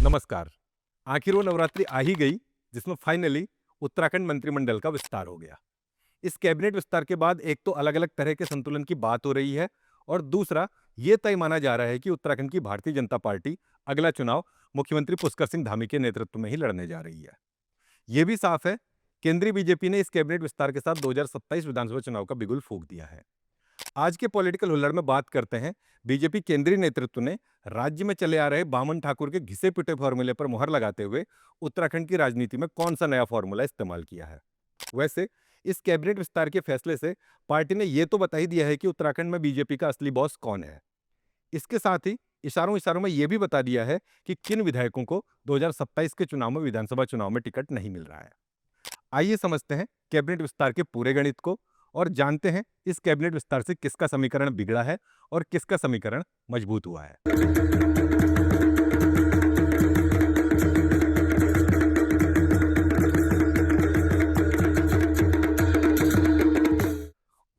नमस्कार। आखिर वो नवरात्रि आ ही गई जिसमें फाइनली उत्तराखंड मंत्रिमंडल का विस्तार हो गया। इस कैबिनेट विस्तार के बाद एक तो अलग-अलग तरह के संतुलन की बात हो रही है और दूसरा ये तय माना जा रहा है कि उत्तराखंड की भारतीय जनता पार्टी अगला चुनाव मुख्यमंत्री पुष्कर सिंह धामी के नेतृत्व में ही लड़ने जा रही है। ये भी साफ है, केंद्रीय बीजेपी ने इस कैबिनेट विस्तार के साथ 2027 विधानसभा चुनाव का बिगुल फूंक दिया है। आज के पॉलिटिकल हुल्लड़ में बात करते हैं, बीजेपी केंद्रीय नेतृत्व ने राज्य में चले आ रहे बामन ठाकुर के घिसे पिटे फॉर्मूले पर मुहर लगाते हुए उत्तराखंड की राजनीति में कौन सा नया फॉर्मूला इस्तेमाल किया है। वैसे इस कैबिनेट विस्तार के फैसले से पार्टी ने यह तो बता ही दिया है कि उत्तराखंड में बीजेपी का असली बॉस कौन है। इसके साथ ही इशारों इशारों में यह भी बता दिया है कि किन विधायकों को 2027 के चुनाव में विधानसभा चुनाव में टिकट नहीं मिल रहा है। आइए समझते हैं कैबिनेट विस्तार के पूरे गणित को और जानते हैं इस कैबिनेट विस्तार से किसका समीकरण बिगड़ा है और किसका समीकरण मजबूत हुआ है।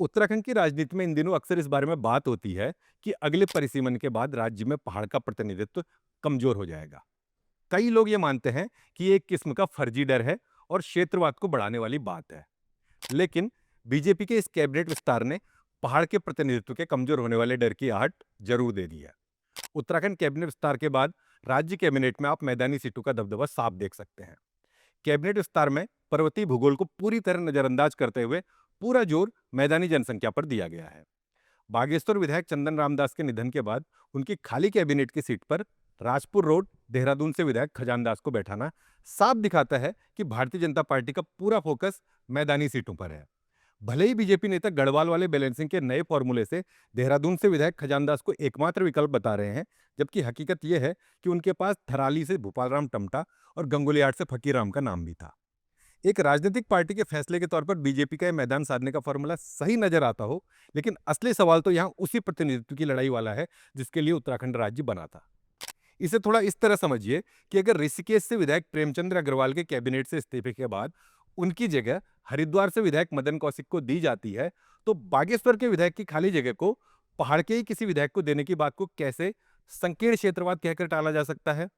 उत्तराखंड की राजनीति में इन दिनों अक्सर इस बारे में बात होती है कि अगले परिसीमन के बाद राज्य में पहाड़ का प्रतिनिधित्व कमजोर हो जाएगा। कई लोग ये मानते हैं कि ये एक किस्म का फर्जी डर है और क्षेत्रवाद को बढ़ाने वाली बात है। लेकिन बीजेपी के इस कैबिनेट विस्तार ने पहाड़ के प्रतिनिधित्व के कमजोर होने वाले डर की आहट जरूर दे दी है। उत्तराखंड कैबिनेट विस्तार के बाद राज्य कैबिनेट में आप मैदानी सीटों का दबदबा साफ देख सकते हैं। कैबिनेट विस्तार में पर्वतीय भूगोल को पूरी तरह नजरअंदाज करते हुए पूरा जोर मैदानी जनसंख्या पर दिया गया है। बागेश्वर विधायक चंदन रामदास के निधन के बाद उनकी खाली कैबिनेट की सीट पर राजपुर रोड देहरादून से विधायक खजान दास को बैठाना साफ दिखाता है कि भारतीय जनता पार्टी का पूरा फोकस मैदानी सीटों पर है। भले ही बीजेपी नेता गढ़वाल वाले बैलेंसिंग के नए फॉर्मूले से देहरादून से विधायक खजानदास को एकमात्र विकल्प बता रहे हैं, जबकि हकीकत यह है कि उनके पास थराली से भूपालराम टमटा और गंगोलियाट से फकीरराम का नाम भी था। एक राजनीतिक पार्टी के फैसले के तौर पर बीजेपी का यह मैदान साधने का फॉर्मूला सही नजर आता हो, लेकिन असली सवाल तो यहाँ उसी प्रतिनिधित्व की लड़ाई वाला है जिसके लिए उत्तराखंड राज्य बना था। इसे थोड़ा इस तरह समझिए कि अगर ऋषिकेश से विधायक प्रेमचंद्र अग्रवाल के कैबिनेट से इस्तीफे के बाद उनकी जगह हरिद्वार से विधायक मदन कौशिक को दी जाती है, तो बागेश्वर के विधायक की खाली जगह को पहाड़ के ही किसी विधायक को देने की बात को कैसे संकीर्ण क्षेत्रवाद कहकर टाला जा सकता है।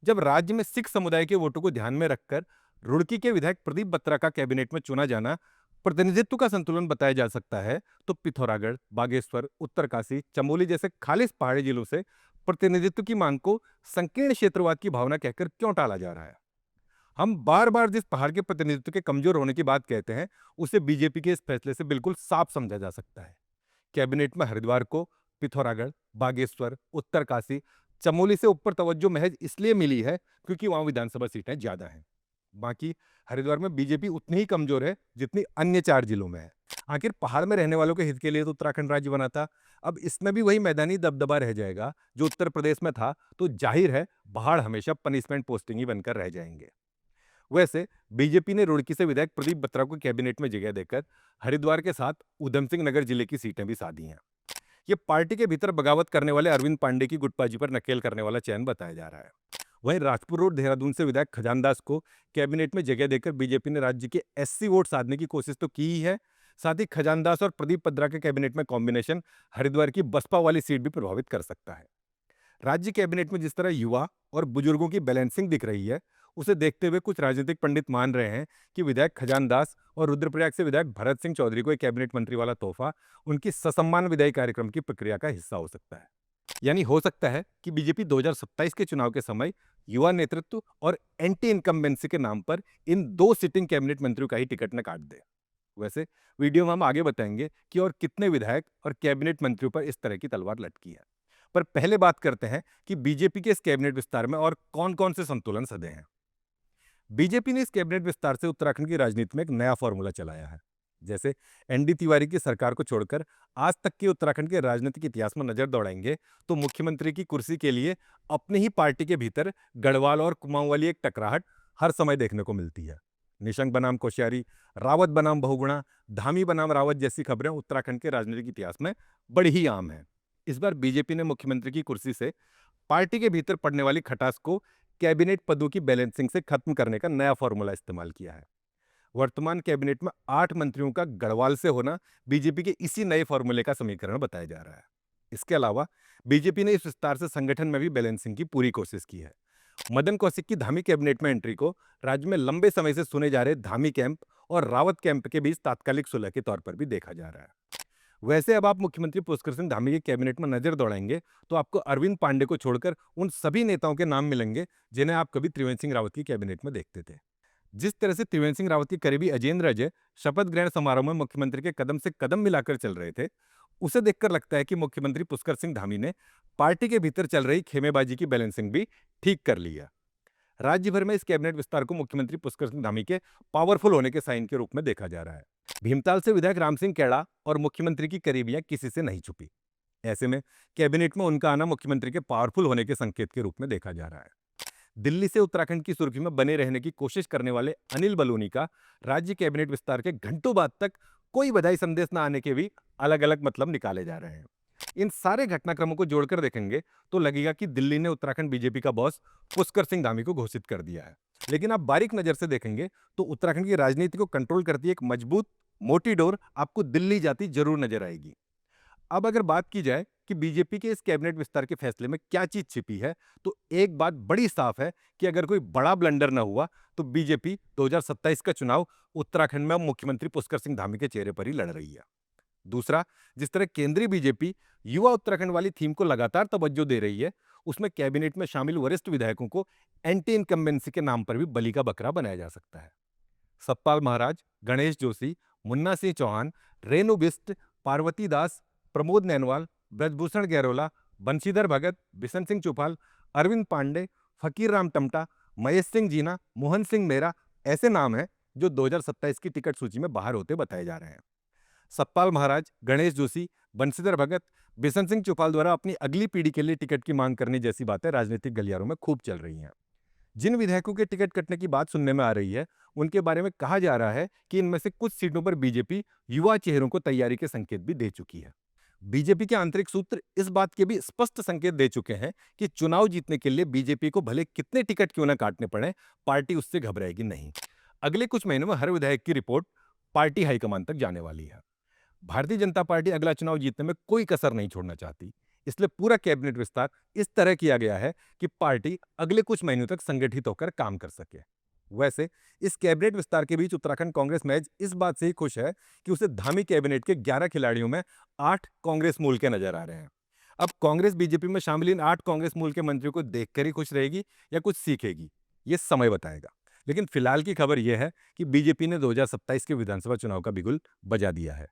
जब राज्य में सिख समुदाय के वोटों को ध्यान में रखकर रुड़की के विधायक प्रदीप बत्रा का कैबिनेट में चुना जाना प्रतिनिधित्व का संतुलन बताया जा सकता है, तो पिथौरागढ़, बागेश्वर, उत्तरकाशी, चमोली जैसे खालिस पहाड़ी जिलों से प्रतिनिधित्व की मांग को संकीर्ण क्षेत्रवाद की भावना कहकर क्यों टाला जा रहा है। हम बार बार जिस पहाड़ के प्रतिनिधित्व के कमजोर होने की बात कहते हैं, उसे बीजेपी के इस फैसले से बिल्कुल साफ समझा जा सकता है। कैबिनेट में हरिद्वार को पिथौरागढ़, बागेश्वर, उत्तरकाशी, चमोली से ऊपर तवज्जो महज इसलिए मिली है क्योंकि वहां विधानसभा सीटें ज्यादा हैं। बाकी हरिद्वार में बीजेपी उतनी ही कमजोर है जितनी अन्य 4 जिलों में है। आखिर पहाड़ में रहने वालों के हित के लिए तो उत्तराखंड राज्य बना था। अब इसमें भी वही मैदानी दबदबा रह जाएगा जो उत्तर प्रदेश में था, तो जाहिर है पहाड़ हमेशा पनिशमेंट पोस्टिंग ही बनकर रह जाएंगे। वैसे बीजेपी ने रुड़की से विधायक प्रदीप बत्रा को कैबिनेट में जगह देकर हरिद्वार के साथ उधम सिंह नगर जिले की सीटें भी साधी हैं। ये पार्टी के भीतर बगावत करने वाले अरविंद पांडे की गुटबाजी पर नकेल करने वाला चयन बताया जा रहा है। वहीं राजपुर रोड देहरादून से विधायक खजानदास को कैबिनेट में जगह देकर बीजेपी ने राज्य के एससी वोट साधने की कोशिश तो की ही है, साथ ही खजानदास और प्रदीप बत्रा के कैबिनेट में कॉम्बिनेशन हरिद्वार की बसपा वाली सीट भी प्रभावित कर सकता है। राज्य कैबिनेट में जिस तरह युवा और बुजुर्गों की बैलेंसिंग दिख रही है, उसे देखते हुए कुछ राजनीतिक पंडित मान रहे हैं कि विधायक खजानदास और रुद्रप्रयाग से विधायक भरत सिंह चौधरी को एक कैबिनेट मंत्री वाला तोहफा उनकी ससम्मान विदाई कार्यक्रम की प्रक्रिया का हिस्सा हो सकता है। यानी हो सकता है कि बीजेपी 2027 के चुनाव के समय युवा नेतृत्व और एंटी इनकम्बेंसी के नाम पर इन 2 सिटिंग कैबिनेट मंत्रियों का ही टिकट न काट दे। वैसे वीडियो में हम आगे बताएंगे कि और कितने विधायक और कैबिनेट मंत्रियों पर इस तरह की तलवार लटकी है। पर पहले बात करते हैं कि बीजेपी के इस कैबिनेट विस्तार में और कौन-कौन से संतुलन सधे हैं। बीजेपी ने इस कैबिनेट विस्तार से उत्तराखंड की राजनीति में एक नया फॉर्मूला चलाया है। जैसे एनडी तिवारी की सरकार को छोड़कर आज तक के उत्तराखंड के राजनीतिक इतिहास में नजर दौड़ाएंगे तो मुख्यमंत्री की कुर्सी के लिए अपनी ही पार्टी के भीतर गढ़वाल और कुमाऊं वाली एक टकराहट हर समय देखने को मिलती है। निशंक बनाम कोश्यारी, रावत बनाम बहुगुणा, धामी बनाम रावत जैसी खबरें उत्तराखंड के राजनीतिक इतिहास में बड़ी ही आम हैं। इस बार बीजेपी ने मुख्यमंत्री की कुर्सी से पार्टी के भीतर पड़ने वाली खटास को कैबिनेट पदों की बैलेंसिंग से खत्म करने का नया फॉर्मूला इस्तेमाल किया है। वर्तमान कैबिनेट में 8 मंत्रियों का गढ़वाल से होना बीजेपी के इसी नए फॉर्मूले का समीकरण बताया जा रहा है। इसके अलावा बीजेपी ने इस विस्तार से संगठन में भी बैलेंसिंग की पूरी कोशिश की है। मदन कौशिक की धामी कैबिनेट में एंट्री को राज्य में लंबे समय से सुने जा रहे धामी कैंप और रावत कैंप के बीच तात्कालिक सुलह के तौर पर भी देखा जा रहा है। वैसे अब आप मुख्यमंत्री पुष्कर सिंह धामी के कैबिनेट में नजर दौड़ाएंगे तो आपको अरविंद पांडे को छोड़कर उन सभी नेताओं के नाम मिलेंगे जिन्हें आप कभी त्रिवेंद्र सिंह रावत की कैबिनेट में देखते थे। जिस तरह से त्रिवेंद्र सिंह रावत के करीबी अजेंद्र अजय शपथ ग्रहण समारोह में मुख्यमंत्री के कदम से कदम मिलाकर चल रहे थे, उसे देखकर लगता है कि मुख्यमंत्री पुष्कर सिंह धामी ने पार्टी के भीतर चल रही खेमेबाजी की बैलेंसिंग भी ठीक कर ली है। राज्य भर में इस कैबिनेट विस्तार को मुख्यमंत्री पुष्कर सिंह धामी के पावरफुल होने के साइन के रूप में देखा जा रहा है। भीमताल से विधायक राम सिंह कैड़ा और मुख्यमंत्री की करीबियां किसी से नहीं छुपी। ऐसे में कैबिनेट में उनका आना मुख्यमंत्री के पावरफुल होने के संकेत के रूप में देखा जा रहा है। दिल्ली से उत्तराखंड की सुर्खी में बने रहने की कोशिश करने वाले अनिल बलूनी का राज्य कैबिनेट विस्तार के घंटों बाद तक कोई बधाई संदेश न आने के भी अलग अलग मतलब निकाले जा रहे हैं। इन सारे घटनाक्रमों को जोड़कर देखेंगे तो लगेगा कि दिल्ली ने उत्तराखंड बीजेपी का बॉस पुष्कर सिंह धामी को घोषित कर दिया है। लेकिन आप बारीक नजर से देखेंगे तो उत्तराखंड की राजनीति को कंट्रोल करती एक मजबूत मोटी डोर आपको दिल्ली जाती जरूर नजर आएगी। अब अगर बात की जाए कि बीजेपी के इस कैबिनेट विस्तार के फैसले में क्या चीज छिपी है, तो एक बात बड़ी साफ है कि अगर कोई बड़ा ब्लंडर न हुआ तो बीजेपी 2027 का चुनाव उत्तराखंड में अब मुख्यमंत्री पुष्कर सिंह धामी के चेहरे पर ही लड़ रही है। दूसरा, जिस तरह केंद्रीय बीजेपी युवा उत्तराखंड वाली थीम को लगातार तवज्जो दे रही है, उसमें कैबिनेट में शामिल वरिष्ठ विधायकों को एंटी इनकम्बेंसी के नाम पर भी बलि का बकरा बनाया जा सकता है। सतपाल महाराज, गणेश जोशी, मुन्ना सिंह चौहान, रेणु बिस्ट, पार्वती दास, प्रमोद नैनवाल, ब्रजभूषण गैरोला, बंशीधर भगत, बिशन सिंह चुफाल, अरविंद पांडे, फकीर राम टमटा, महेश सिंह जीना, मोहन सिंह मेहरा ऐसे नाम हैं जो 2027 की टिकट सूची में बाहर होते बताए जा रहे हैं। सतपाल महाराज, गणेश जोशी, बंशीधर भगत, बिशन सिंह चुफाल द्वारा अपनी अगली पीढ़ी के लिए टिकट की मांग करने जैसी बातें राजनीतिक गलियारों में खूब चल रही हैं। जिन विधायकों के टिकट कटने की बात सुनने में आ रही है, उनके बारे में कहा जा रहा है कि इनमें से कुछ सीटों पर बीजेपी युवा चेहरों को तैयारी के संकेत भी दे चुकी है। बीजेपी के आंतरिक सूत्र इस बात के भी स्पष्ट संकेत दे चुके हैं कि चुनाव जीतने के लिए बीजेपी को भले कितने टिकट क्यों न काटने पड़े, पार्टी उससे घबराएगी नहीं। अगले कुछ महीनों में हर विधायक की रिपोर्ट पार्टी हाईकमान तक जाने वाली है। भारतीय जनता पार्टी अगला चुनाव जीतने में कोई कसर नहीं छोड़ना चाहती, इसलिए पूरा कैबिनेट विस्तार इस तरह किया गया है कि पार्टी अगले कुछ महीनों तक संगठित होकर काम कर सके। वैसे इस कैबिनेट विस्तार के बीच उत्तराखंड कांग्रेस महज इस बात से ही खुश है कि उसे धामी कैबिनेट के 11 खिलाड़ियों में 8 कांग्रेस मूल के नजर आ रहे हैं। अब कांग्रेस बीजेपी में शामिल इन 8 कांग्रेस मूल के मंत्रियों को देखकर ही खुश रहेगी या कुछ सीखेगी, ये समय बताएगा। लेकिन फिलहाल की खबर यह है कि बीजेपी ने 2027 के विधानसभा चुनाव का बिगुल बजा दिया है।